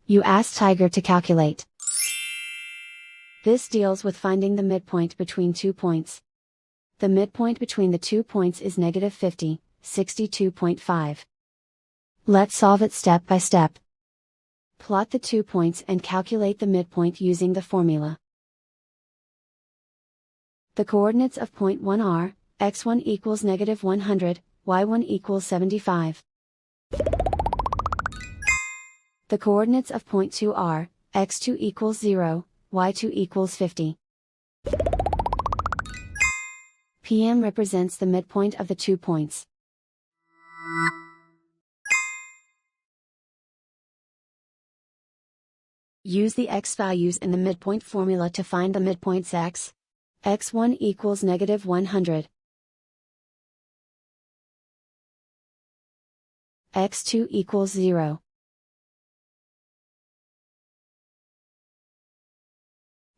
You ask Tiger to calculate. This deals with finding the midpoint between 2 points. The midpoint between the 2 points is -50, 62.5. Let's solve it step by step. Plot the 2 points and calculate the midpoint using the formula. The coordinates of point 1 are, x1 equals -100, y1 equals 75. The coordinates of point 2 are, x2 equals 0, y2 equals 50. PM represents the midpoint of the 2 points. Use the x values in the midpoint formula to find the midpoints x. x1 equals -100. x2 equals 0.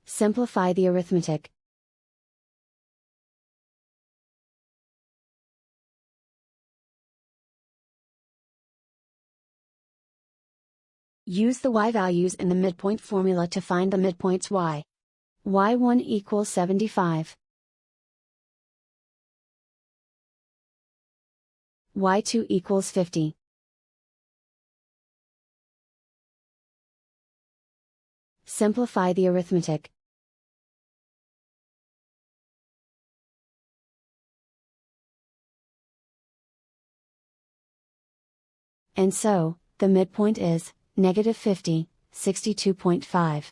Simplify the arithmetic. Use the y values in the midpoint formula to find the midpoints y. y1 equals 75. y2 equals 50. Simplify the arithmetic. And so, the midpoint is -50, 62.5.